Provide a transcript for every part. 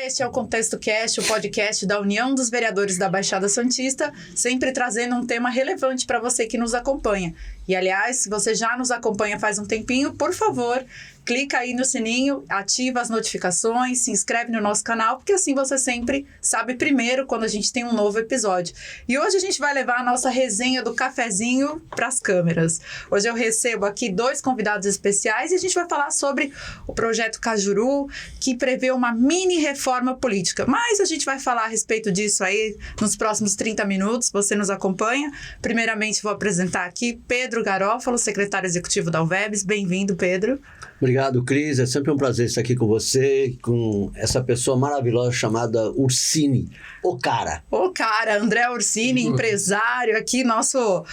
Este é o Contexto Cast, o podcast da União dos Vereadores da Baixada Santista, sempre trazendo um tema relevante para você que nos acompanha. E, aliás, se você já nos acompanha faz um tempinho, por favor, clica aí no sininho, ativa as notificações, se inscreve no nosso canal, porque assim você sempre sabe primeiro quando a gente tem um novo episódio. E hoje a gente vai levar a nossa resenha do cafezinho para as câmeras. Hoje eu recebo aqui 2 convidados especiais e a gente vai falar sobre o projeto Cajuru, que prevê uma mini reforma política. Mas a gente vai falar a respeito disso aí nos próximos 30 minutos, você nos acompanha. Primeiramente vou apresentar aqui Pedro Garófalo, secretário executivo da UVEBS. Bem-vindo, Pedro. Obrigado, Cris. É sempre um prazer estar aqui com você, com essa pessoa maravilhosa chamada Ursini. O cara, André Ursini, empresário aqui, nosso,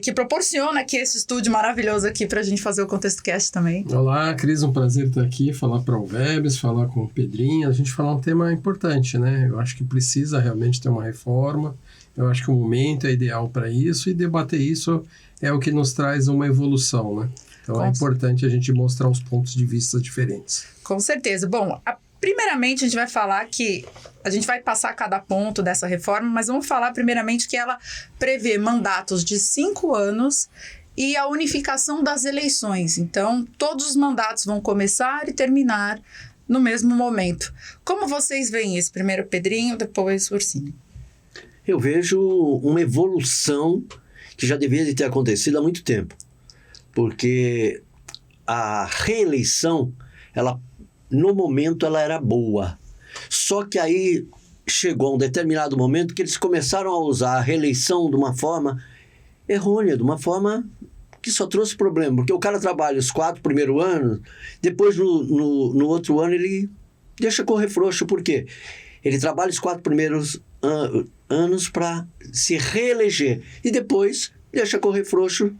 que proporciona aqui esse estúdio maravilhoso aqui pra gente fazer o Contexto Cast também. Olá, Cris, um prazer estar aqui, falar para o UVEBS, falar com o Pedrinho, a gente falar um tema importante, né? Eu acho que precisa realmente ter uma reforma, eu acho que o momento é ideal para isso e debater isso é o que nos traz uma evolução, né? Então é importante a gente mostrar os pontos de vista diferentes. Com certeza. Bom, primeiramente a gente vai falar que a gente vai passar cada ponto dessa reforma, mas vamos falar primeiramente que ela prevê mandatos de 5 anos e a unificação das eleições. Então, todos os mandatos vão começar e terminar no mesmo momento. Como vocês veem isso? Primeiro Pedrinho, depois Ursini. eu vejo uma evolução que já deveria ter acontecido há muito tempo. Porque a reeleição, no momento, ela era boa. Só que aí chegou um determinado momento que eles começaram a usar a reeleição de uma forma errônea, de uma forma que só trouxe problema. Porque o cara trabalha os 4 primeiros anos, depois no outro ano ele deixa correr frouxo. Por quê? Ele trabalha os 4 primeiros anos para se reeleger e depois deixa correr frouxo.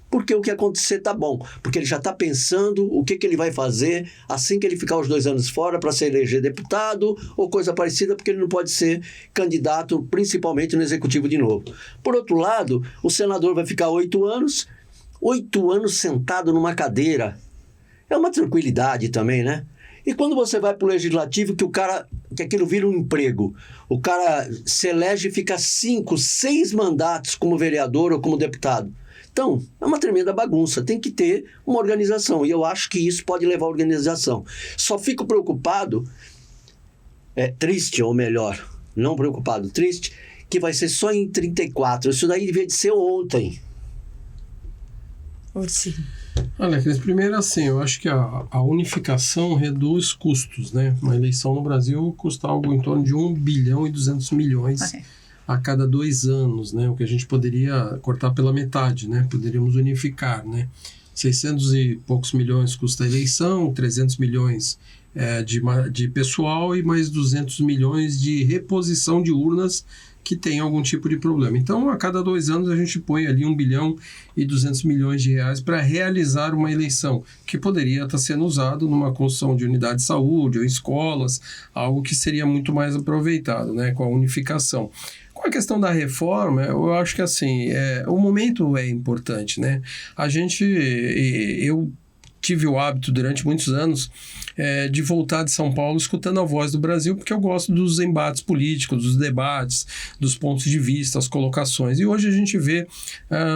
Porque o que acontecer tá bom. Porque ele já está pensando o que ele vai fazer assim que ele ficar os 2 anos fora para se eleger deputado ou coisa parecida, porque ele não pode ser candidato, principalmente no executivo de novo. Por outro lado, o senador vai ficar 8 anos sentado numa cadeira. É uma tranquilidade também, né? E quando você vai para o legislativo, que aquilo vira um emprego, o cara se elege e fica 5, 6 mandatos como vereador ou como deputado. Então, é uma tremenda bagunça, tem que ter uma organização, e eu acho que isso pode levar à organização. Só fico preocupado, triste, ou melhor, não preocupado, triste, que vai ser só em 34, isso daí devia de ser ontem. Sim. Olha, Cris, primeiro assim, eu acho que a unificação reduz custos, né? Uma eleição no Brasil custa algo em torno de 1 bilhão e 200 milhões a cada 2 anos, né? O que a gente poderia cortar pela metade, né? Poderíamos unificar, né? 600 e poucos milhões custa a eleição, 300 milhões de pessoal e mais 200 milhões de reposição de urnas que tem algum tipo de problema. Então, a cada 2 anos a gente põe ali 1 bilhão e 200 milhões de reais para realizar uma eleição, que poderia estar sendo usado numa construção de unidade de saúde ou escolas, algo que seria muito mais aproveitado, né, com a unificação. Com a questão da reforma, eu acho que assim, o momento é importante, né? Eu tive o hábito durante muitos anos de voltar de São Paulo escutando a voz do Brasil, porque eu gosto dos embates políticos, dos debates, dos pontos de vista, as colocações. E hoje a gente vê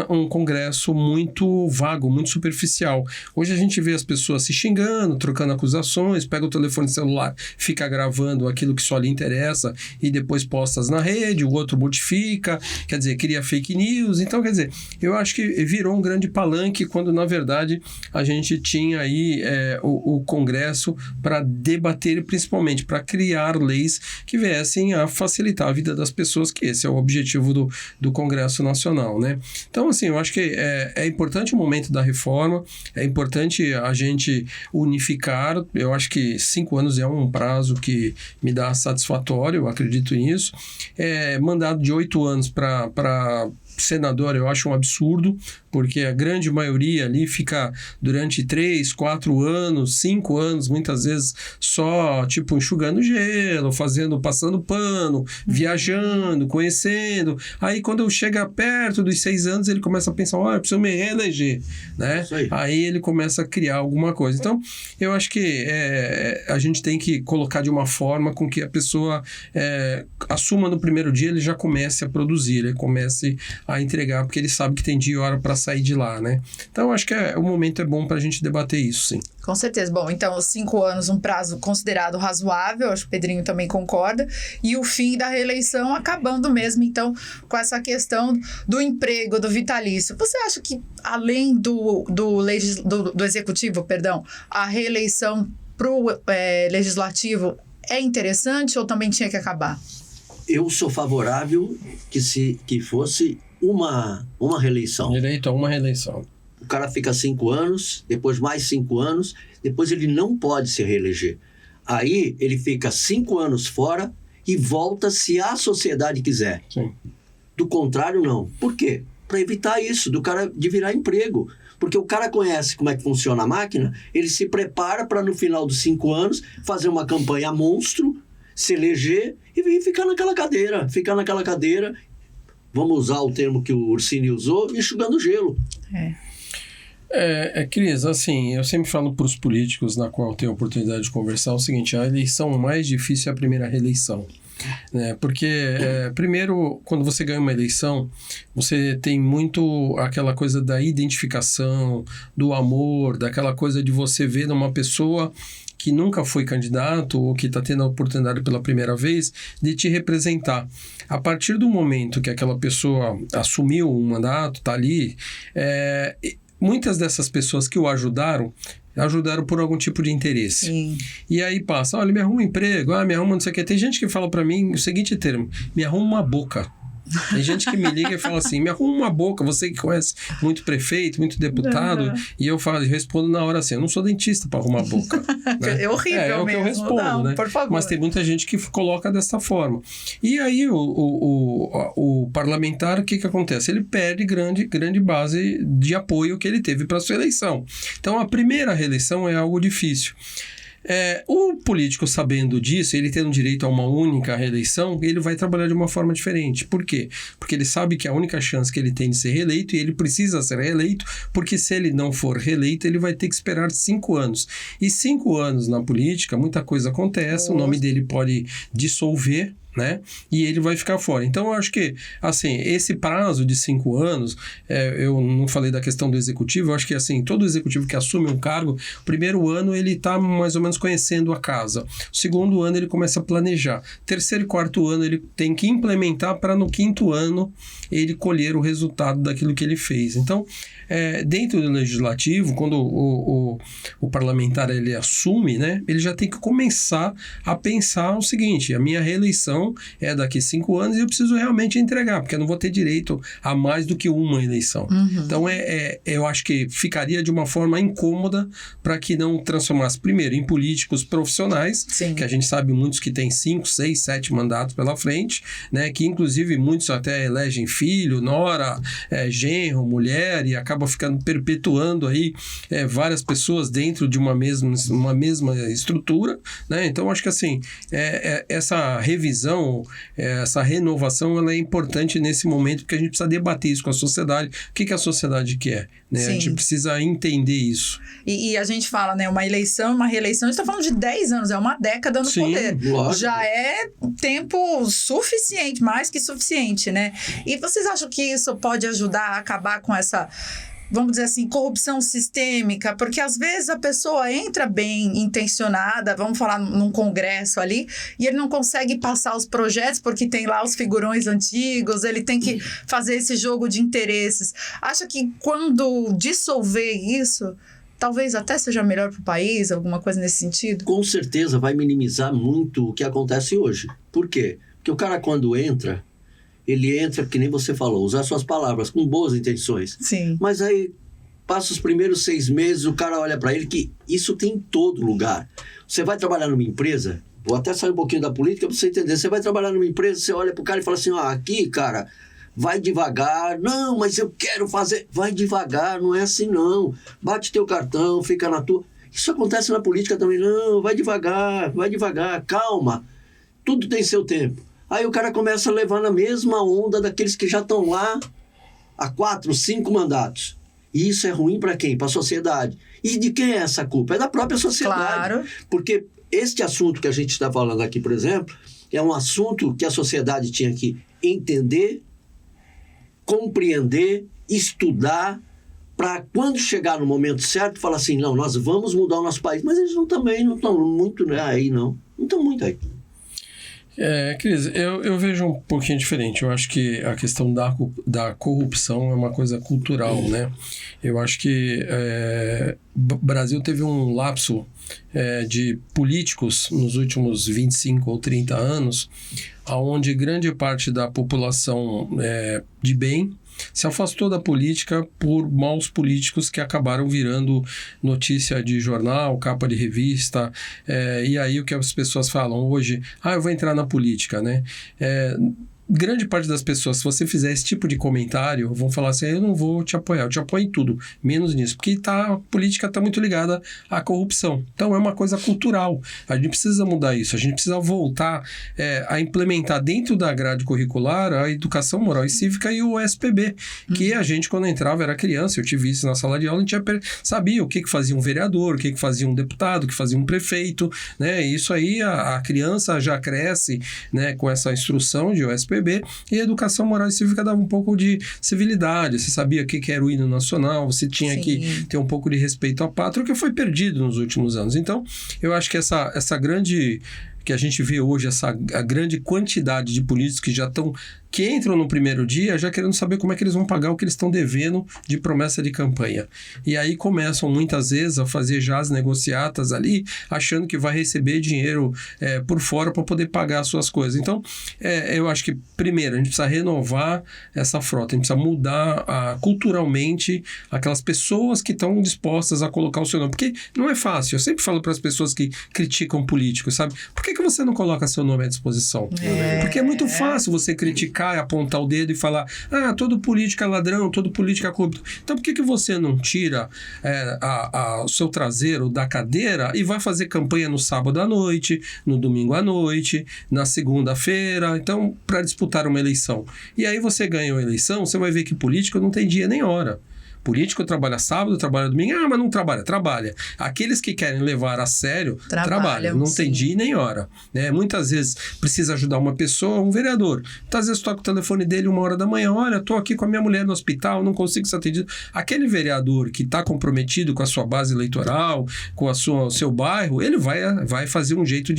um Congresso muito vago, muito superficial. Hoje a gente vê as pessoas se xingando, trocando acusações, pega o telefone celular, fica gravando aquilo que só lhe interessa e depois postas na rede, o outro modifica, quer dizer, cria fake news. Então, quer dizer, eu acho que virou um grande palanque quando, na verdade, a gente tinha aí o Congresso para debater e principalmente para criar leis que viessem a facilitar a vida das pessoas, que esse é o objetivo do Congresso Nacional, né? Então, assim, eu acho que é importante o momento da reforma, é importante a gente unificar. Eu acho que 5 anos é um prazo que me dá satisfatório, eu acredito nisso. Mandato de 8 anos para senador eu acho um absurdo, porque a grande maioria ali fica durante 3, 4 anos, 5 anos, muitas vezes só, tipo, enxugando gelo, passando pano, viajando, conhecendo. Aí, quando chega perto dos 6 anos, ele começa a pensar, eu preciso me reeleger, né? Aí ele começa a criar alguma coisa. Então, eu acho que a gente tem que colocar de uma forma com que a pessoa assuma no primeiro dia, ele já comece a produzir, ele comece a entregar, porque ele sabe que tem dia e hora para sair de lá, né? Então, acho que o momento é bom para a gente debater isso, sim. Com certeza. Bom, então, 5 anos, um prazo considerado razoável, acho que o Pedrinho também concorda, e o fim da reeleição acabando mesmo, então, com essa questão do emprego, do vitalício. Você acha que, além do executivo, a reeleição para o legislativo é interessante ou também tinha que acabar? Eu sou favorável que fosse uma reeleição. Direito a uma reeleição. O cara fica 5 anos, depois mais 5 anos, depois ele não pode se reeleger. Aí ele fica 5 anos fora e volta se a sociedade quiser. Sim. Do contrário, não. Por quê? Para evitar isso, do cara de virar emprego. Porque o cara conhece como é que funciona a máquina, ele se prepara para no final dos 5 anos fazer uma campanha monstro, se eleger e ficar naquela cadeira, vamos usar o termo que o Ursini usou, enxugando gelo. Cris, assim, eu sempre falo para os políticos na qual eu tenho a oportunidade de conversar o seguinte, a eleição mais difícil é a primeira reeleição. Né? Porque, primeiro, quando você ganha uma eleição, você tem muito aquela coisa da identificação, do amor, daquela coisa de você ver numa pessoa que nunca foi candidato ou que está tendo a oportunidade pela primeira vez de te representar. A partir do momento que aquela pessoa assumiu um mandato, está ali, muitas dessas pessoas que o ajudaram por algum tipo de interesse. Sim. E aí passa, olha, me arruma um emprego, me arruma não sei o que. Tem gente que fala para mim o seguinte termo, me arruma uma boca. Tem gente que me liga e fala assim, me arruma uma boca, você que conhece muito prefeito, muito deputado, e eu respondo na hora assim, eu não sou dentista para arrumar a boca. Né? É horrível o que eu respondo, não, né? Por favor. Mas tem muita gente que coloca dessa forma. E aí o parlamentar, o que acontece? Ele perde grande base de apoio que ele teve para sua eleição. Então a primeira reeleição é algo difícil. O político, sabendo disso, ele tendo direito a uma única reeleição, ele vai trabalhar de uma forma diferente. Por quê? Porque ele sabe que a única chance que ele tem de ser reeleito, e ele precisa ser reeleito, porque se ele não for reeleito, ele vai ter que esperar 5 anos. E 5 anos na política, muita coisa acontece, o nome dele pode dissolver, né? E ele vai ficar fora. Então, eu acho que, assim, esse prazo de 5 anos, eu não falei da questão do executivo, eu acho que, assim, todo executivo que assume um cargo, o primeiro ano ele está mais ou menos conhecendo a casa. O segundo ano ele começa a planejar. Terceiro e quarto ano ele tem que implementar para no 5º ano ele colher o resultado daquilo que ele fez. Então, dentro do legislativo, quando o parlamentar ele assume, né, ele já tem que começar a pensar o seguinte, a minha reeleição é daqui 5 anos e eu preciso realmente entregar, porque eu não vou ter direito a mais do que uma eleição. Uhum. Então, eu acho que ficaria de uma forma incômoda para que não transformasse, primeiro, em políticos profissionais, Sim. que a gente sabe muitos que têm 5, 6, 7 mandatos pela frente, né, que inclusive muitos até elegem filho, nora, genro, mulher, e acaba ficando perpetuando aí várias pessoas dentro de uma mesma estrutura, né? Então, acho que assim, essa revisão, essa renovação, ela é importante nesse momento, porque a gente precisa debater isso com a sociedade. O que a sociedade quer? Né? A gente precisa entender isso. E a gente fala, né, uma eleição, uma reeleição, a gente está falando de 10 anos, é uma década no poder. Lógico. Já é tempo suficiente, mais que suficiente, né? E vocês acham que isso pode ajudar a acabar com essa, vamos dizer assim, corrupção sistêmica? Porque às vezes a pessoa entra bem intencionada, vamos falar num congresso ali, e ele não consegue passar os projetos porque tem lá os figurões antigos, ele tem que fazer esse jogo de interesses. Acha que quando dissolver isso, talvez até seja melhor para o país, alguma coisa nesse sentido? Com certeza vai minimizar muito o que acontece hoje. Por quê? Porque o cara, quando entra, ele entra, que nem você falou, usar suas palavras, com boas intenções. Sim. Mas aí, passa os primeiros 6 meses, o cara olha para ele, que isso tem em todo lugar. Você vai trabalhar numa empresa, vou até sair um pouquinho da política para você entender, você vai trabalhar numa empresa, você olha pro cara e fala assim, aqui, cara, vai devagar, não, mas eu quero fazer, vai devagar, não é assim não, bate teu cartão, fica na tua. Isso acontece na política também, não, vai devagar, calma, tudo tem seu tempo. Aí o cara começa a levar na mesma onda daqueles que já estão lá há 4, 5 mandatos. E isso é ruim para quem? Para a sociedade. E de quem é essa culpa? É da própria sociedade. Claro. Porque este assunto que a gente está falando aqui, por exemplo, é um assunto que a sociedade tinha que entender, compreender, estudar, para quando chegar no momento certo, falar assim, não, nós vamos mudar o nosso país. Mas eles não estão muito aí, não. Não estão muito aí. Cris, eu vejo um pouquinho diferente. Eu acho que a questão da corrupção é uma coisa cultural, né? Eu acho que o Brasil teve um lapso de políticos nos últimos 25 ou 30 anos, onde grande parte da população de bem se afastou da política por maus políticos que acabaram virando notícia de jornal, capa de revista, e aí o que as pessoas falam hoje, eu vou entrar na política, né? Grande parte das pessoas, se você fizer esse tipo de comentário, vão falar assim, eu não vou te apoiar, eu te apoio em tudo, menos nisso, porque a política está muito ligada à corrupção. Então é uma coisa cultural, a gente precisa mudar isso, a gente precisa voltar a implementar dentro da grade curricular a educação moral e cívica e o SPB, que a gente quando entrava era criança, eu tive isso na sala de aula, a gente sabia o que fazia um vereador, o que fazia um deputado, o que fazia um prefeito, né? Isso aí a criança já cresce, né, com essa instrução de OSPB, e a educação moral e cívica dava um pouco de civilidade, você sabia o que era o hino nacional, você tinha que ter um pouco de respeito à pátria, o que foi perdido nos últimos anos. Então, eu acho que essa grande... que a gente vê hoje, a grande quantidade de políticos que entram no primeiro dia já querendo saber como é que eles vão pagar o que eles estão devendo de promessa de campanha. E aí começam muitas vezes a fazer já as negociatas ali, achando que vai receber dinheiro por fora para poder pagar as suas coisas. Então, eu acho que, primeiro, a gente precisa renovar essa frota, a gente precisa mudar culturalmente aquelas pessoas que estão dispostas a colocar o seu nome. Porque não é fácil. Eu sempre falo para as pessoas que criticam políticos, sabe? Por que você não coloca seu nome à disposição? Porque é muito fácil você criticar, apontar o dedo e falar, todo político é ladrão, todo político é corrupto. Então por que você não tira o seu traseiro da cadeira e vai fazer campanha no sábado à noite, no domingo à noite, na segunda-feira, então para disputar uma eleição. E aí você ganha a eleição, você vai ver que político não tem dia nem hora. Político trabalha sábado, trabalha domingo, mas não trabalha, trabalha. Aqueles que querem levar a sério, trabalham, não tem dia nem hora. Né? Muitas vezes precisa ajudar uma pessoa, um vereador. Muitas vezes toca o telefone dele 1h da manhã, olha, estou aqui com a minha mulher no hospital, não consigo ser atendido. Aquele vereador que está comprometido com a sua base eleitoral, com o seu bairro, ele vai fazer um jeito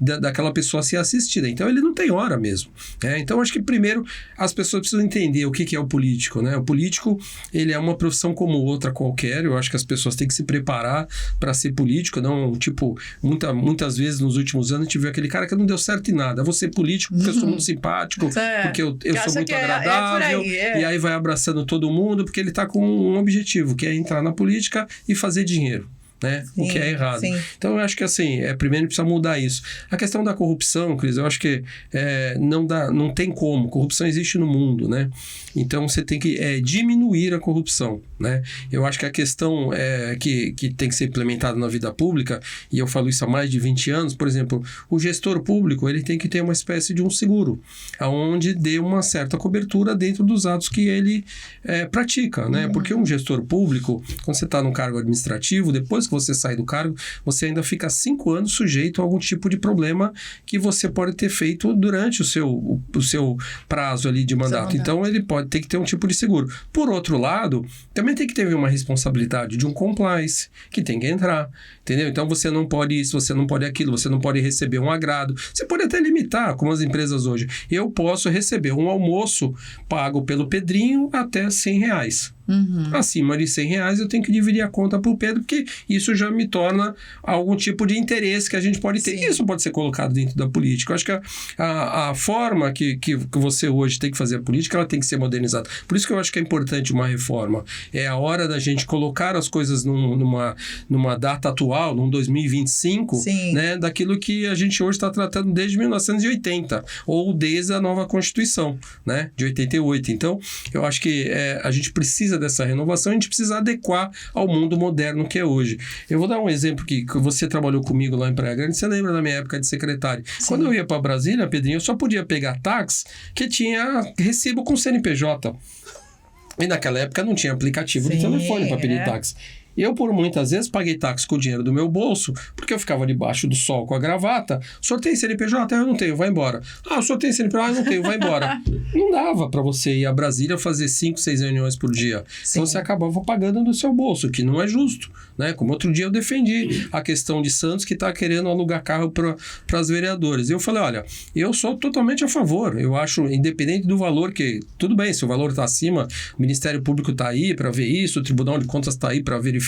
daquela pessoa ser assistida. Então ele não tem hora mesmo. Né? Então acho que primeiro as pessoas precisam entender o que é o político. Né? O político, ele é uma profissão como outra qualquer. Eu acho que as pessoas têm que se preparar para ser político, não, tipo, muitas vezes nos últimos anos a gente viu aquele cara que não deu certo em nada. Eu vou ser político porque eu sou muito simpático, porque eu sou muito agradável, e aí vai abraçando todo mundo, porque ele está com um objetivo, que é entrar na política e fazer dinheiro. Né? Sim, o que é errado. Sim. Então eu acho que assim, primeiro precisa mudar isso. A questão da corrupção, Cris, eu acho que não tem como. Corrupção existe no mundo, né? Então você tem que diminuir a corrupção, né? Eu acho que a questão que tem que ser implementada na vida pública, e eu falo isso há mais de 20 anos, por exemplo, o gestor público, ele tem que ter uma espécie de um seguro, onde dê uma certa cobertura dentro dos atos que ele pratica, né? Porque um gestor público, quando você está no cargo administrativo, depois que você sai do cargo, você ainda fica 5 anos sujeito a algum tipo de problema que você pode ter feito durante o seu prazo ali de mandato. Então, ele pode ter que ter um tipo de seguro. Por outro lado, também tem que ter uma responsabilidade de um compliance, que tem que entrar, entendeu? Então, você não pode isso, você não pode aquilo, você não pode receber um agrado. Você pode até limitar, como as empresas hoje. Eu posso receber um almoço pago pelo Pedrinho até R$100. Acima de R$100 eu tenho que dividir a conta por Pedro, porque isso já me torna algum tipo de interesse que a gente pode ter. Sim. Isso pode ser colocado dentro da política. Eu acho que a forma que você hoje tem que fazer a política, ela tem que ser modernizada. Por isso que eu acho que é importante uma reforma. É a hora da gente colocar as coisas numa data atual, num 2025, Sim. né, daquilo que a gente hoje está tratando desde 1980, ou desde a nova Constituição, né, de 88. Então, eu acho que a gente precisa dessa renovação, a gente precisa adequar ao mundo moderno que é hoje. Eu vou dar um exemplo que você trabalhou comigo lá em Praia Grande, você lembra da minha época de secretário? Sim. Quando eu ia para Brasília, Pedrinho, eu só podia pegar táxi que tinha recibo com CNPJ. E naquela época não tinha aplicativo de Sim, telefone para pedir táxi. E eu, por muitas vezes, paguei táxi com o dinheiro do meu bolso, porque eu ficava debaixo do sol com a gravata. O senhor tem CNPJ? Eu não tenho, vai embora. O senhor tem CNPJ? Eu não tenho, vai embora. Não dava para você ir a Brasília fazer 5, 6 reuniões por dia. Sim. Então você acabava pagando do seu bolso, que não é justo, né? Como outro dia eu defendi a questão de Santos, que está querendo alugar carro para os vereadores. E eu falei, olha, eu sou totalmente a favor. Eu acho, independente do valor que... Tudo bem, se o valor está acima, o Ministério Público está aí para ver isso, o Tribunal de Contas está aí para verificar,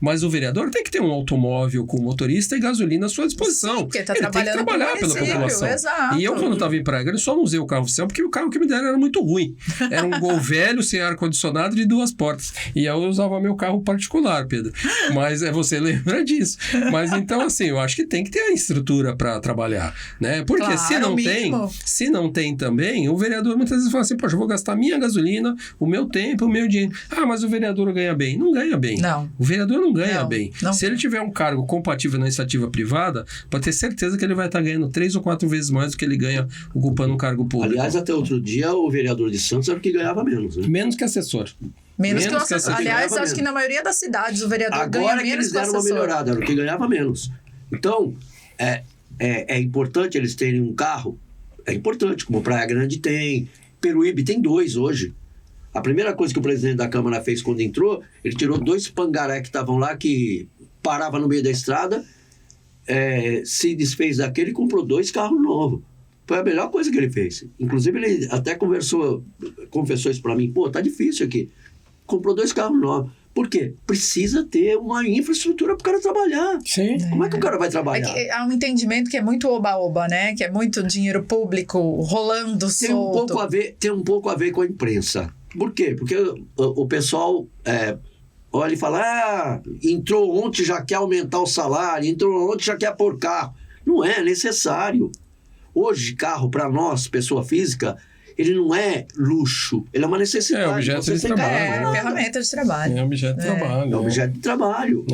mas o vereador tem que ter um automóvel com motorista e gasolina à sua disposição. Sim, porque tá ele tem que trabalhando trabalhar pro pela município, população. exato. E eu, quando estava em Praia Grande, só não usei o carro oficial, porque o carro que me deram era muito ruim. Era um Gol velho, sem ar-condicionado, de 2 portas. E eu usava meu carro particular, Pedro. Mas você lembra disso. Mas então, assim, eu acho que tem que ter a estrutura para trabalhar, né? Porque Claro, se não tem também, o vereador muitas vezes fala assim, poxa, eu vou gastar minha gasolina, o meu tempo, o meu dinheiro. Mas o vereador ganha bem. Não ganha bem. Não. O vereador não ganha Não, bem. não. Se ele tiver um cargo compatível na iniciativa privada, pode ter certeza que ele vai estar ganhando 3 ou 4 vezes mais do que ele ganha ocupando um cargo público. Aliás, até outro dia, o vereador de Santos era o que ganhava menos, né? Menos que assessor. Menos que o que assessor. assessor. Aliás, Ganhava acho que na maioria das cidades o vereador ganha Agora que menos eles que o deram uma assessor. melhorada, era o que ganhava menos. Então, é importante eles terem um carro. É importante, como Praia Grande tem. Peruíbe tem 2 hoje. A primeira coisa que o presidente da Câmara fez quando entrou, ele tirou 2 pangaré que estavam lá, que parava no meio da estrada, se desfez daquele e comprou 2 carros novos. Foi a melhor coisa que ele fez. Inclusive, ele até confessou isso para mim. Pô, tá difícil aqui. Comprou 2 carros novos. Por quê? Precisa ter uma infraestrutura para o cara trabalhar. Sim. Como é que o cara vai trabalhar? Há um entendimento que é muito oba-oba, né? Que é muito dinheiro público rolando Tem um solto. pouco a ver com a imprensa. Por quê? Porque o pessoal olha e fala, entrou ontem, já quer aumentar o salário, entrou ontem, já quer pôr carro. Não é necessário. Hoje, carro, para nós, pessoa física, ele não é luxo, ele é uma necessidade. É objeto Você de tem que trabalho, ganhar. Ferramenta de trabalho. É objeto de trabalho. É objeto de trabalho.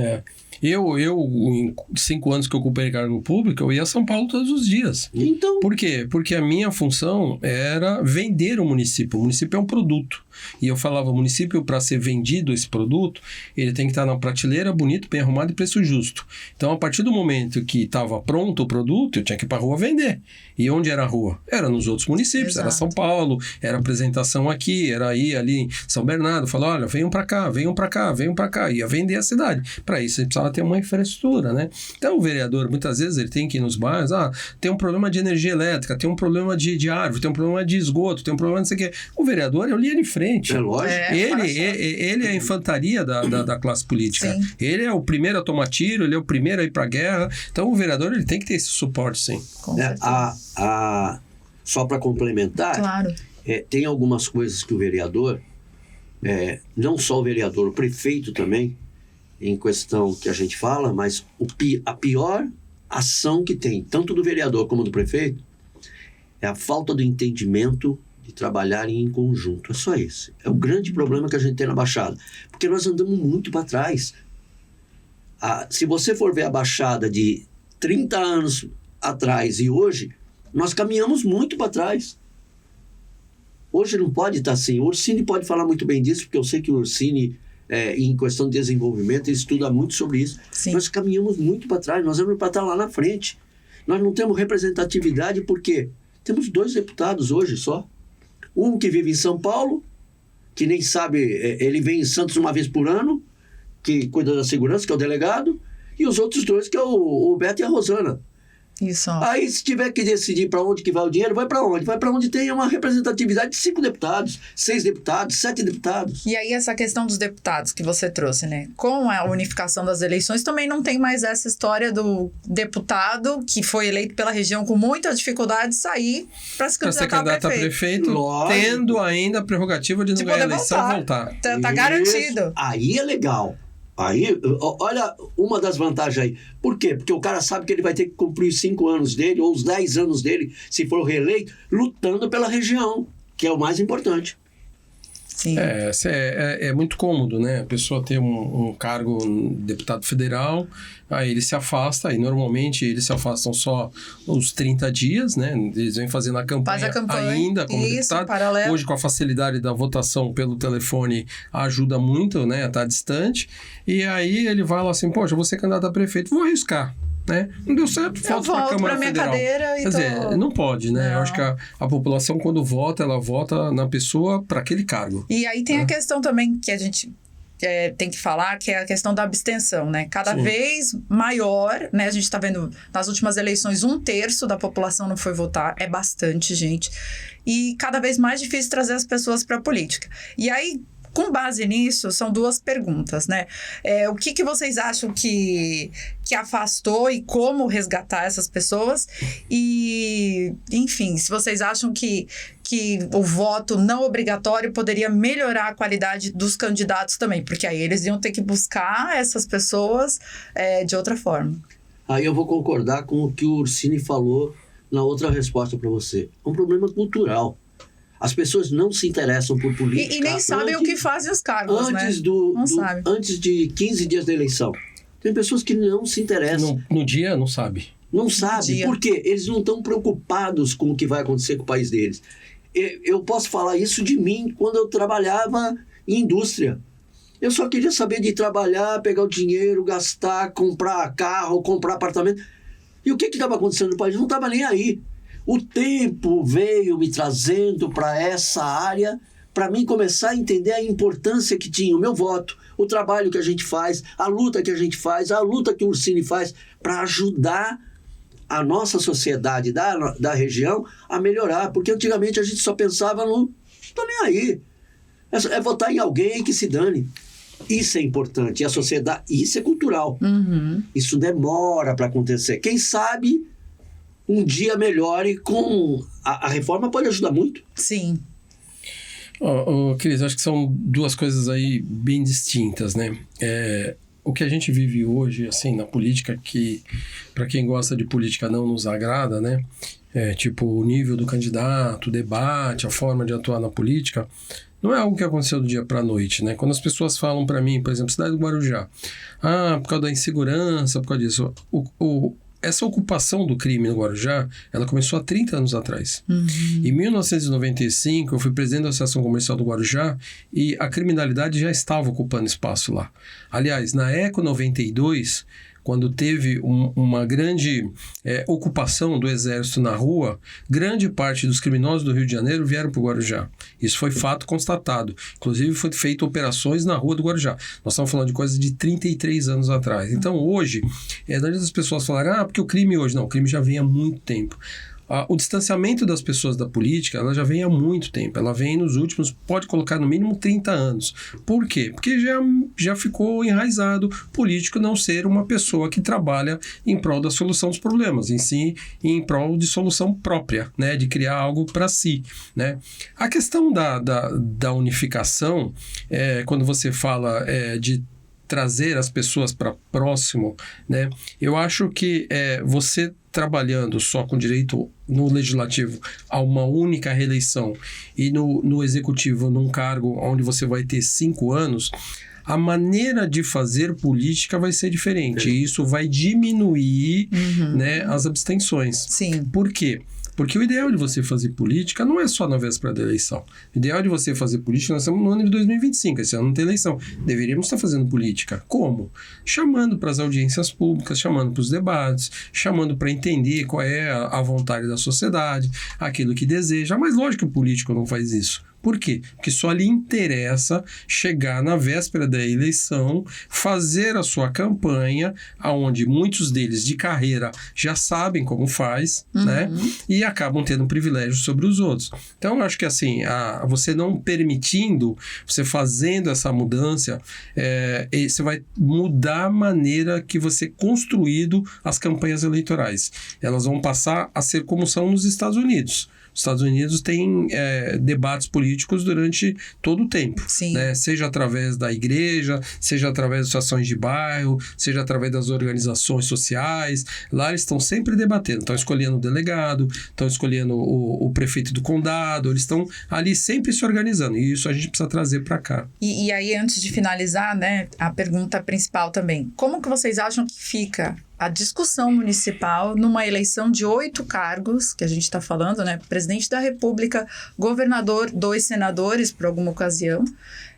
Eu, em 5 anos que eu ocupei cargo público, eu ia a São Paulo todos os dias. Então, Por quê? Porque a minha função era vender o município. O município é um produto. E eu falava, o município, para ser vendido esse produto, ele tem que estar na prateleira, bonito, bem arrumado e preço justo. Então, a partir do momento que estava pronto o produto, eu tinha que ir para a rua vender. E onde era a rua? Era nos outros municípios. Exato. Era São Paulo, era apresentação aqui, era aí, ali em São Bernardo. Falar, olha, venham para cá, venham para cá, venham para cá. Ia vender a cidade. Para isso, você precisava ter uma infraestrutura, né? Então, o vereador, muitas vezes, ele tem que ir nos bairros, tem um problema de energia elétrica, tem um problema de árvore, tem um problema de esgoto, tem um problema de não sei o quê. O vereador é o linha de frente. é lógico. Ele é a infantaria da classe política. Sim. Ele é o primeiro a tomar tiro, ele é o primeiro a ir para a guerra. Então, o vereador ele tem que ter esse suporte, sim. Com certeza. Só para complementar, Claro. tem algumas coisas que o vereador, não só o vereador, o prefeito também, em questão que a gente fala, mas a pior ação que tem, tanto do vereador como do prefeito, é a falta do entendimento de trabalharem em conjunto. É só esse. É o grande problema que a gente tem na Baixada. Porque nós andamos muito para trás. Se você for ver a Baixada de 30 anos atrás e hoje, nós caminhamos muito para trás. Hoje não pode estar assim. O Orsini pode falar muito bem disso, porque eu sei que o Orsini, em questão de desenvolvimento, ele estuda muito sobre isso. Sim. Nós caminhamos muito para trás, nós vamos para estar lá na frente. Nós não temos representatividade porque temos 2 deputados hoje só. Um que vive em São Paulo, que nem sabe, ele vem em Santos uma vez por ano, que cuida da segurança, que é o delegado, e os outros 2, que é o Beto e a Rosana. Isso. Aí, se tiver que decidir para onde que vai o dinheiro, vai para onde? Vai para onde tem uma representatividade de 5 deputados, 6 deputados, 7 deputados. E aí essa questão dos deputados que você trouxe, né? Com a unificação das eleições, também não tem mais essa história do deputado que foi eleito pela região com muita dificuldade sair para se candidatar a prefeito. Lógico. Tendo ainda a prerrogativa de não ganhar a eleição voltar. Tá garantido. Aí é legal. Aí, olha uma das vantagens aí. Por quê? Porque o cara sabe que ele vai ter que cumprir os 5 anos dele, ou os 10 anos dele, se for reeleito, lutando pela região, que é o mais importante. Sim. É muito cômodo, né? A pessoa ter um cargo, um deputado federal, aí ele se afasta, e normalmente eles se afastam só os 30 dias, né? Eles vêm fazendo a campanha ainda como deputado. Paralelo. Hoje, com a facilidade da votação pelo telefone, ajuda muito, né? A estar distante. E aí ele vai lá assim, poxa, eu vou ser candidato a prefeito, vou arriscar. Né? Não deu certo, volto para a Câmara Federal. Cadeira e quer dizer, não pode, né? Não. Eu acho que a população, quando vota, ela vota na pessoa para aquele cargo. E aí tem a questão também que a gente tem que falar, que é a questão da abstenção, né? Cada vez maior, né? A gente está vendo nas últimas eleições 1/3 da população não foi votar, é bastante gente. E cada vez mais difícil trazer as pessoas para a política. E aí, com base nisso, são 2 perguntas, né? O que vocês acham que afastou e como resgatar essas pessoas? E, enfim, se vocês acham que o voto não obrigatório poderia melhorar a qualidade dos candidatos também, porque aí eles iam ter que buscar essas pessoas de outra forma. Aí eu vou concordar com o que o Ursini falou na outra resposta para você. É um problema cultural. As pessoas não se interessam por política. E nem sabem o que fazem os cargos, né? Antes de 15 dias da eleição. Tem pessoas que não se interessam. No dia, não sabe. Não sabe. Por quê? Eles não estão preocupados com o que vai acontecer com o país deles. Eu posso falar isso de mim quando eu trabalhava em indústria. Eu só queria saber de trabalhar, pegar o dinheiro, gastar, comprar carro, comprar apartamento. E o que estava acontecendo no país? Não estava nem aí. O tempo veio me trazendo para essa área, para mim começar a entender a importância que tinha o meu voto, o trabalho que a gente faz, a luta que a gente faz, a luta que o Ursini faz para ajudar a nossa sociedade da região a melhorar. Porque antigamente a gente só pensava no... Estou nem aí. É votar em alguém que se dane. Isso é importante. E a sociedade... Isso é cultural. Uhum. Isso demora para acontecer. Quem sabe... um dia melhore com... A reforma pode ajudar muito. Sim. Cris, acho que são 2 coisas aí bem distintas, né? O que a gente vive hoje, assim, na política, que para quem gosta de política não nos agrada, né? Tipo, o nível do candidato, o debate, a forma de atuar na política, não é algo que aconteceu do dia para a noite, né? Quando as pessoas falam para mim, por exemplo, cidade do Guarujá, por causa da insegurança, por causa disso, essa ocupação do crime no Guarujá, ela começou há 30 anos atrás. Uhum. Em 1995, eu fui presidente da Associação Comercial do Guarujá e a criminalidade já estava ocupando espaço lá. Aliás, na Eco 92, quando teve uma grande ocupação do exército na rua, grande parte dos criminosos do Rio de Janeiro vieram para o Guarujá. Isso foi fato constatado. Inclusive, foi feito operações na rua do Guarujá. Nós estamos falando de coisas de 33 anos atrás. Então, hoje, não adianta as pessoas falarem, porque o crime hoje... Não, o crime já vem há muito tempo. O distanciamento das pessoas da política, ela já vem há muito tempo. Ela vem nos últimos, pode colocar no mínimo 30 anos. Por quê? Porque já ficou enraizado político não ser uma pessoa que trabalha em prol da solução dos problemas, em si, em prol de solução própria, né? De criar algo para si, né? A questão da unificação, quando você fala de trazer as pessoas para próximo, né? Eu acho que você trabalhando só com direito no legislativo a uma única reeleição e no executivo num cargo onde você vai ter 5 anos, a maneira de fazer política vai ser diferente. E isso vai diminuir né, as abstenções. Sim. Por quê? Porque o ideal de você fazer política não é só na véspera da eleição. O ideal de você fazer política, nós estamos no ano de 2025, esse ano não tem eleição. Deveríamos estar fazendo política. Como? Chamando para as audiências públicas, chamando para os debates, chamando para entender qual é a vontade da sociedade, aquilo que deseja. Mas lógico que o político não faz isso. O Por quê? Porque só lhe interessa chegar na véspera da eleição, fazer a sua campanha, onde muitos deles de carreira já sabem como faz, né? E acabam tendo privilégio sobre os outros. Então, eu acho que assim, você não permitindo, você fazendo essa mudança, você vai mudar a maneira que você construído as campanhas eleitorais. Elas vão passar a ser como são nos Estados Unidos. Os Estados Unidos têm debates políticos durante todo o tempo, né? Seja através da igreja, seja através das associações de bairro, seja através das organizações sociais. Lá eles estão sempre debatendo, estão escolhendo o delegado, estão escolhendo o prefeito do condado, eles estão ali sempre se organizando, e isso a gente precisa trazer para cá. E aí, antes de finalizar, né, a pergunta principal também, como que vocês acham que fica a discussão municipal numa eleição de 8 cargos, que a gente está falando, né? Presidente da República, governador, 2 senadores, por alguma ocasião.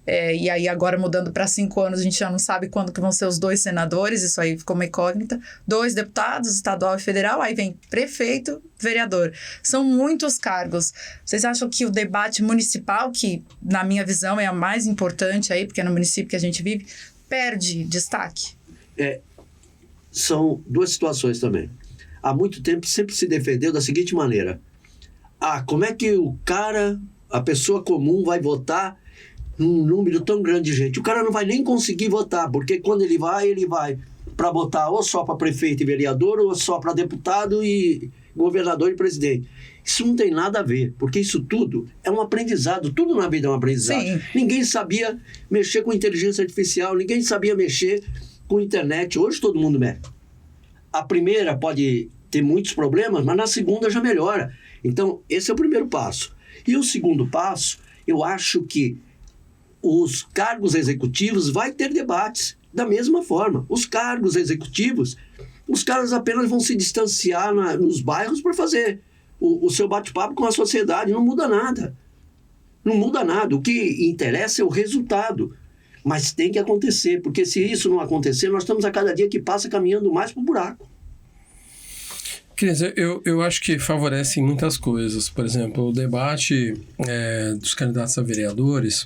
E aí, agora mudando para 5 anos, a gente já não sabe quando que vão ser os 2 senadores, isso aí ficou uma incógnita. 2 deputados, estadual e federal, aí vem prefeito, vereador. São muitos cargos. Vocês acham que o debate municipal, que na minha visão é a mais importante aí, porque é no município que a gente vive, perde destaque? São 2 situações também. Há muito tempo sempre se defendeu da seguinte maneira: como é que a pessoa comum vai votar num número tão grande de gente? O cara não vai nem conseguir votar, porque quando ele vai para votar ou só para prefeito e vereador, ou só para deputado e governador e presidente. Isso não tem nada a ver, porque isso tudo é um aprendizado, tudo na vida é um aprendizado. Sim. Ninguém sabia mexer com inteligência artificial, ninguém sabia mexer com internet. Hoje todo mundo mexe. A primeira pode ter muitos problemas, mas na segunda já melhora. Então, esse é o primeiro passo. E o segundo passo, eu acho que os cargos executivos vai ter debates da mesma forma. Os cargos executivos, os caras apenas vão se distanciar nos bairros para fazer o seu bate-papo com a sociedade. Não muda nada. Não muda nada. O que interessa é o resultado. Mas tem que acontecer, porque se isso não acontecer, nós estamos a cada dia que passa caminhando mais para o buraco. Cris, eu acho que favorece muitas coisas. Por exemplo, o debate dos candidatos a vereadores,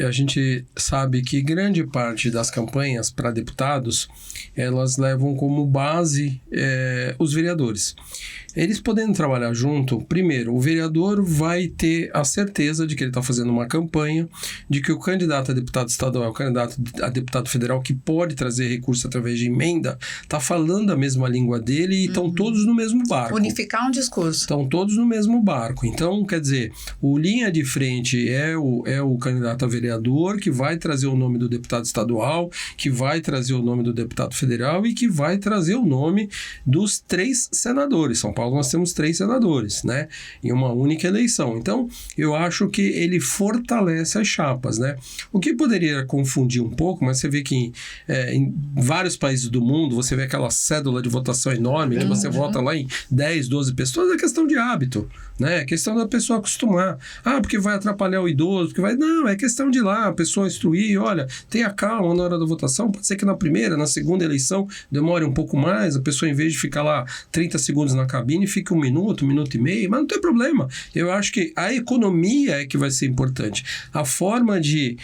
a gente sabe que grande parte das campanhas para deputados, elas levam como base os vereadores. Eles podendo trabalhar junto, primeiro, o vereador vai ter a certeza de que ele está fazendo uma campanha, de que o candidato a deputado estadual, o candidato a deputado federal, que pode trazer recurso através de emenda, está falando a mesma língua dele e estão todos no mesmo barco. Unificar um discurso. Estão todos no mesmo barco. Então, quer dizer, o linha de frente é o candidato a vereador, que vai trazer o nome do deputado estadual, que vai trazer o nome do deputado federal e que vai trazer o nome dos 3 senadores. São Paulo nós temos 3 senadores, né? Em uma única eleição. Então, eu acho que ele fortalece as chapas, né? O que poderia confundir um pouco, mas você vê que em vários países do mundo, você vê aquela cédula de votação enorme, que você vota lá em 10, 12 pessoas, é questão de hábito, né? É questão da pessoa acostumar. Porque vai atrapalhar o idoso, porque vai... Não, é questão de ir lá, a pessoa instruir, olha, tenha calma na hora da votação, pode ser que na primeira, na segunda eleição demore um pouco mais, a pessoa em vez de ficar lá 30 segundos na cabine, fica 1 minuto, 1 minuto e meio, mas não tem problema. Eu acho que a economia é que vai ser importante. A forma de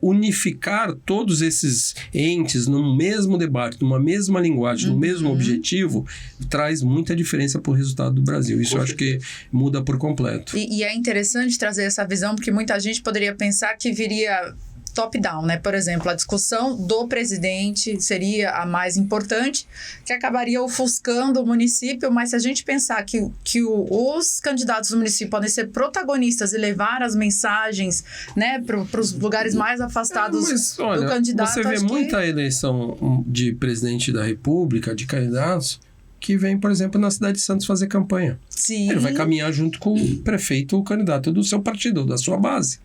unificar todos esses entes num mesmo debate, numa mesma linguagem, no mesmo objetivo, traz muita diferença para o resultado do Brasil. Isso eu acho que muda por completo. E é interessante trazer essa visão, porque muita gente poderia pensar que viria top-down, né? Por exemplo, a discussão do presidente seria a mais importante, que acabaria ofuscando o município, mas se a gente pensar que os candidatos do município podem ser protagonistas e levar as mensagens, né, para os lugares mais afastados do candidato... Você vê muita eleição de presidente da República, de candidatos, que vem, por exemplo, na cidade de Santos fazer campanha. Sim. Ele vai caminhar junto com o prefeito ou o candidato do seu partido, da sua base.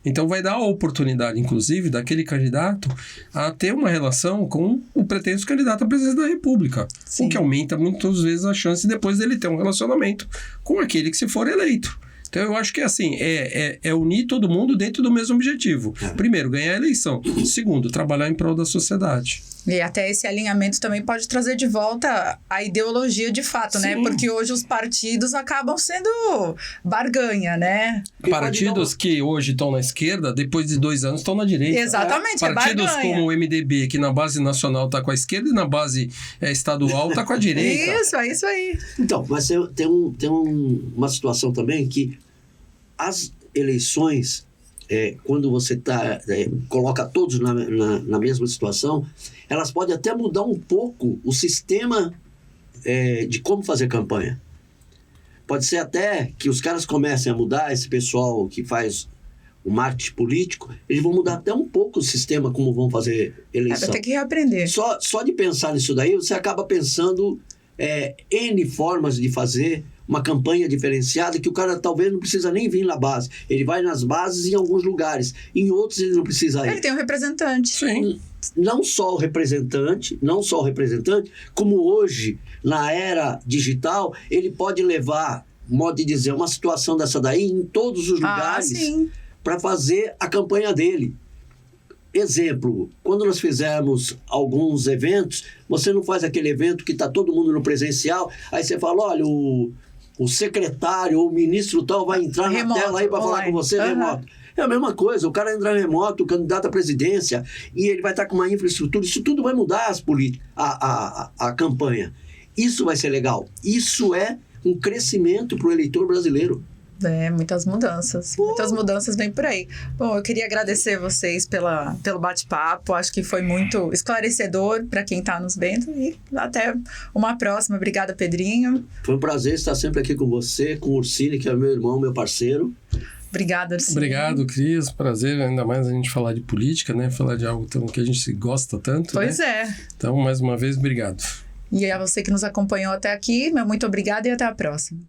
Então vai dar a oportunidade, inclusive, daquele candidato a ter uma relação com o pretenso candidato à presidência da República. Sim. O que aumenta muitas vezes a chance depois dele ter um relacionamento com aquele que se for eleito. Então, eu acho que assim, é unir todo mundo dentro do mesmo objetivo. Primeiro, ganhar a eleição. Segundo, trabalhar em prol da sociedade. E até esse alinhamento também pode trazer de volta a ideologia de fato, né? Porque hoje os partidos acabam sendo barganha, né? Partidos que hoje estão na esquerda, depois de 2 anos estão na direita. Exatamente, Partidos é barganha. como o MDB, que na base nacional está com a esquerda e na base estadual está com a direita. Isso, é isso aí. Então, mas tem uma situação também que as eleições, quando você coloca todos na mesma situação, elas podem até mudar um pouco o sistema de como fazer campanha. Pode ser até que os caras comecem a mudar, esse pessoal que faz o marketing político, eles vão mudar até um pouco o sistema como vão fazer eleição. Vai ter que reaprender. Só de pensar nisso daí, você acaba pensando N formas de fazer uma campanha diferenciada que o cara talvez não precisa nem vir na base. Ele vai nas bases em alguns lugares. Em outros ele não precisa ir. Ele tem um representante. Sim. Não só o representante, como hoje, na era digital, ele pode levar, modo de dizer, uma situação dessa daí em todos os lugares para fazer a campanha dele. Exemplo, quando nós fizermos alguns eventos, você não faz aquele evento que está todo mundo no presencial, aí você fala, olha, o secretário ou o ministro tal vai entrar remoto, na tela aí para falar com você remoto. É a mesma coisa, o cara entra remoto, o candidato à presidência, e ele vai estar com uma infraestrutura, isso tudo vai mudar as políticas, a campanha. Isso vai ser legal. Isso é um crescimento para o eleitor brasileiro. Muitas mudanças. Muitas mudanças vêm por aí. Bom, eu queria agradecer vocês pelo bate-papo. Acho que foi muito esclarecedor para quem está nos vendo. E até uma próxima. Obrigada, Pedrinho. Foi um prazer estar sempre aqui com você, com o Ursini, que é meu irmão, meu parceiro. Obrigada, Ursini. Obrigado, Cris. Prazer, ainda mais a gente falar de política, né? Falar de algo que a gente gosta tanto. Pois né? Então, mais uma vez, obrigado. E a você que nos acompanhou até aqui, meu muito obrigada e até a próxima.